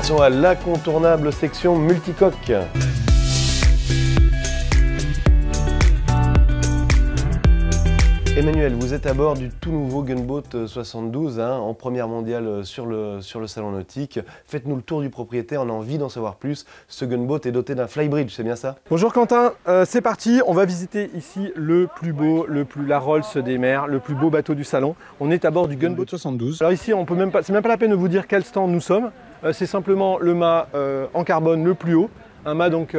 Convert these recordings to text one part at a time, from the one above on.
Passons à l'incontournable section multicoque. Emmanuel, vous êtes à bord du tout nouveau Gunboat 72, en première mondiale sur le salon nautique. Faites-nous le tour du propriétaire, on a envie d'en savoir plus. Ce Gunboat est doté d'un flybridge, c'est bien ça? Bonjour Quentin, c'est parti, on va visiter ici le plus beau, la Rolls des mers, le plus beau bateau du salon. On est à bord du Gunboat 72. Alors ici, c'est même pas la peine de vous dire quel stand nous sommes. C'est simplement le mât en carbone le plus haut, un mât donc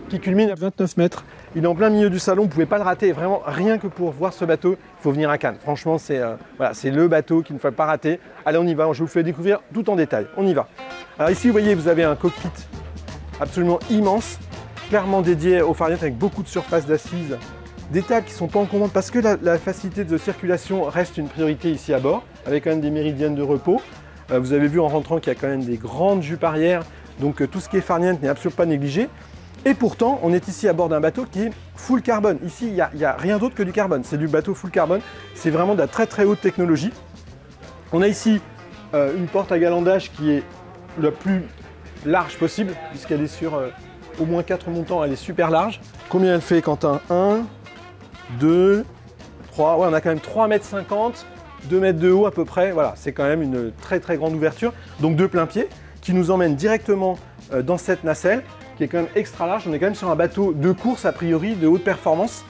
qui culmine à 29 mètres. Il est en plein milieu du salon, vous ne pouvez pas le rater. Vraiment, rien que pour voir ce bateau, il faut venir à Cannes. Franchement, c'est voilà, le bateau qu'il ne faut pas rater. Allez, on y va, je vous fais découvrir tout en détail. On y va. Alors ici, vous voyez, vous avez un cockpit absolument immense, clairement dédié aux Far Niente avec beaucoup de surface d'assises. Des tables qui ne sont pas encombrantes parce que la facilité de circulation reste une priorité ici à bord, avec quand même des méridiennes de repos. Vous avez vu en rentrant qu'il y a quand même des grandes jupes arrière, donc tout ce qui est Far Niente n'est absolument pas négligé. Et pourtant, on est ici à bord d'un bateau qui est full carbone. Ici, il n'y a rien d'autre que du carbone. C'est du bateau full carbone. C'est vraiment de la très très haute technologie. On a ici une porte à galandage qui est la plus large possible, puisqu'elle est sur au moins 4 montants. Elle est super large. Combien elle fait, Quentin? 1, 2, 3. Ouais, on a quand même 3,50 m, 2 mètres de haut à peu près. Voilà, c'est quand même une très très grande ouverture. Donc de plein pied, qui nous emmène directement dans cette nacelle, qui est quand même extra large. On est quand même sur un bateau de course, a priori, de haute performance.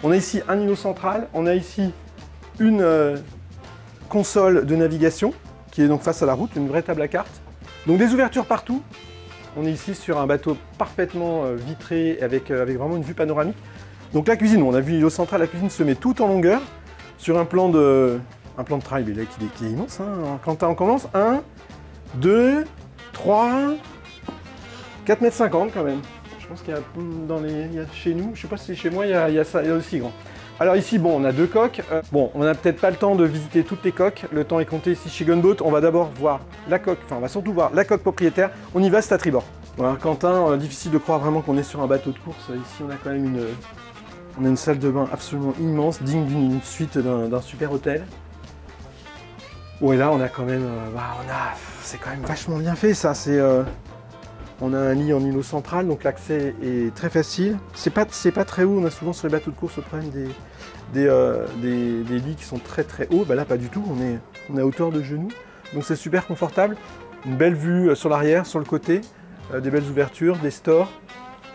On a ici un îlot central, on a ici une console de navigation, qui est donc face à la route, une vraie table à cartes. Donc des ouvertures partout. On est ici sur un bateau parfaitement vitré, avec vraiment une vue panoramique. Donc la cuisine, on a vu l'îlot central, la cuisine se met tout en longueur, sur un plan de travail qui est immense. Quand on commence, 1, 2, 3... 4,50 m quand même. Je pense qu'il y a chez nous, je sais pas si chez moi il y a ça, il y a aussi grand. Alors ici, bon, on a 2 coques. Bon, on n'a peut-être pas le temps de visiter toutes les coques. Le temps est compté ici chez Gunboat. On va d'abord voir la coque, enfin on va surtout voir la coque propriétaire. On y va, c'est à tribord. Voilà, Quentin, difficile de croire vraiment qu'on est sur un bateau de course. Ici, on a quand même une salle de bain absolument immense, digne d'une suite d'un super hôtel. Ouais, là, on a quand même, c'est quand même vachement bien fait ça. On a un lit en îlot central, donc l'accès est très facile. C'est pas très haut, on a souvent sur les bateaux de course le problème des lits qui sont très très hauts. Bah là pas du tout, on est à hauteur de genoux, donc c'est super confortable. Une belle vue sur l'arrière, sur le côté, des belles ouvertures, des stores,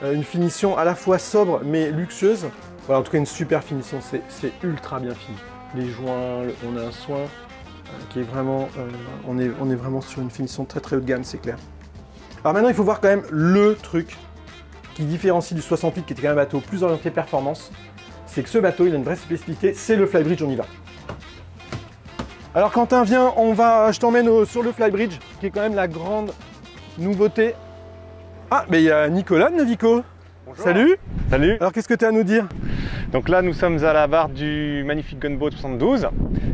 une finition à la fois sobre mais luxueuse. Voilà, en tout cas une super finition, c'est ultra bien fini. Les joints, on a un soin qui est vraiment, on est vraiment sur une finition très très haut de gamme, c'est clair. Alors maintenant, il faut voir quand même le truc qui différencie du 68, qui était quand même un bateau plus orienté performance. C'est que ce bateau, il a une vraie spécificité, c'est le flybridge, on y va. Alors Quentin, viens, je t'emmène sur le flybridge, qui est quand même la grande nouveauté. Ah, mais il y a Nicolas de Navico. Bonjour. Salut. Salut. Alors qu'est-ce que tu as à nous dire? Donc là, nous sommes à la barre du magnifique Gunboat 72,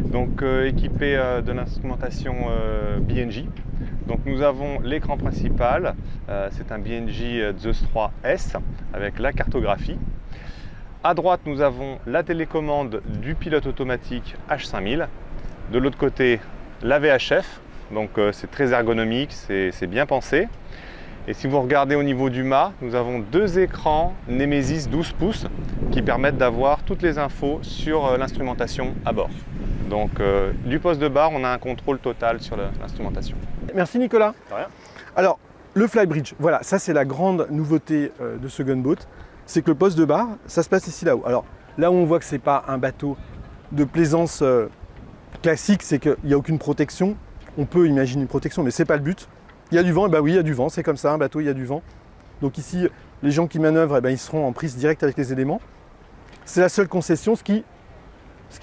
donc équipé de l'instrumentation BNG. Donc nous avons l'écran principal, c'est un BNG Zeus 3S avec la cartographie. À droite, nous avons la télécommande du pilote automatique H5000. De l'autre côté, la VHF, donc c'est très ergonomique, c'est bien pensé. Et si vous regardez au niveau du mât, nous avons 2 écrans Nemesis 12 pouces qui permettent d'avoir toutes les infos sur l'instrumentation à bord. Donc du poste de barre, on a un contrôle total sur l'instrumentation. Merci Nicolas. De rien. Alors, le flybridge, voilà, ça c'est la grande nouveauté de ce gunboat. C'est que le poste de barre, ça se passe ici là-haut. Alors là où on voit que c'est pas un bateau de plaisance classique, c'est qu'il n'y a aucune protection. On peut imaginer une protection, mais c'est pas le but. Il y a du vent, et bah oui, il y a du vent, c'est comme ça, un bateau, il y a du vent. Donc ici, les gens qui manœuvrent, ils seront en prise directe avec les éléments. C'est la seule concession, ce qui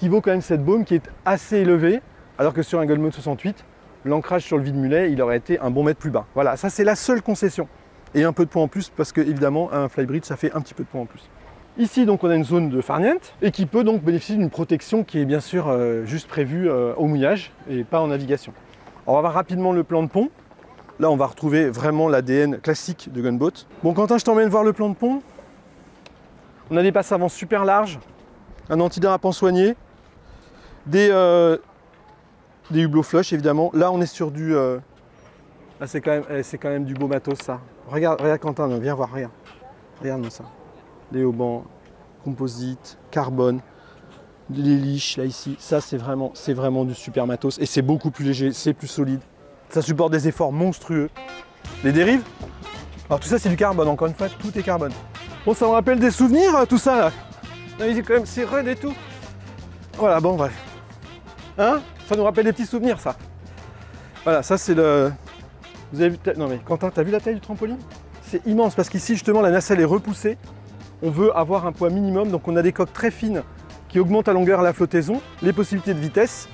vaut quand même cette baume qui est assez élevée, alors que sur un Gunboat 68, l'ancrage sur le vide-mulet, il aurait été un bon mètre plus bas. Voilà, ça c'est la seule concession. Et un peu de poids en plus, parce que évidemment, un flybridge, ça fait un petit peu de poids en plus. Ici, donc, on a une zone de Far Niente, et qui peut donc bénéficier d'une protection qui est bien sûr juste prévue au mouillage, et pas en navigation. Alors, on va voir rapidement le plan de pont. Là, on va retrouver vraiment l'ADN classique de Gunboat. Bon, Quentin, je t'emmène voir le plan de pont. On a des passes avant super larges, un antidérapant soigné, des hublots flush évidemment. Là, on est sur du Ah, c'est quand même du beau matos ça. Regarde Quentin, viens voir, regarde. Regarde-moi ça. Les haubans, composite, carbone, les liches là ici. Ça c'est vraiment du super matos et c'est beaucoup plus léger, c'est plus solide. Ça supporte des efforts monstrueux. Les dérives, alors tout ça c'est du carbone, encore une fois, tout est carbone. Bon, ça me rappelle des souvenirs tout ça là. Non, mais quand même, c'est raide et tout. Voilà, bon bref. Hein? Ça nous rappelle des petits souvenirs ça. Voilà, ça c'est le... Vous avez vu... Non mais Quentin, t'as vu la taille du trampoline? C'est immense parce qu'ici justement la nacelle est repoussée. On veut avoir un poids minimum, donc on a des coques très fines qui augmentent la longueur à la flottaison, les possibilités de vitesse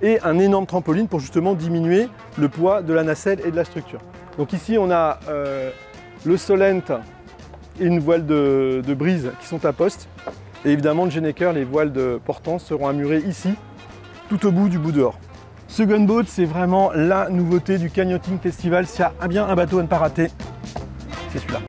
et un énorme trampoline pour justement diminuer le poids de la nacelle et de la structure. Donc ici on a le Solent et une voile de brise qui sont à poste. Et évidemment le Gennaker, les voiles de portance seront amurées ici, tout au bout du bout dehors. Ce gunboat, c'est vraiment la nouveauté du Canyoting Festival. S'il y a bien un bateau à ne pas rater, c'est celui-là.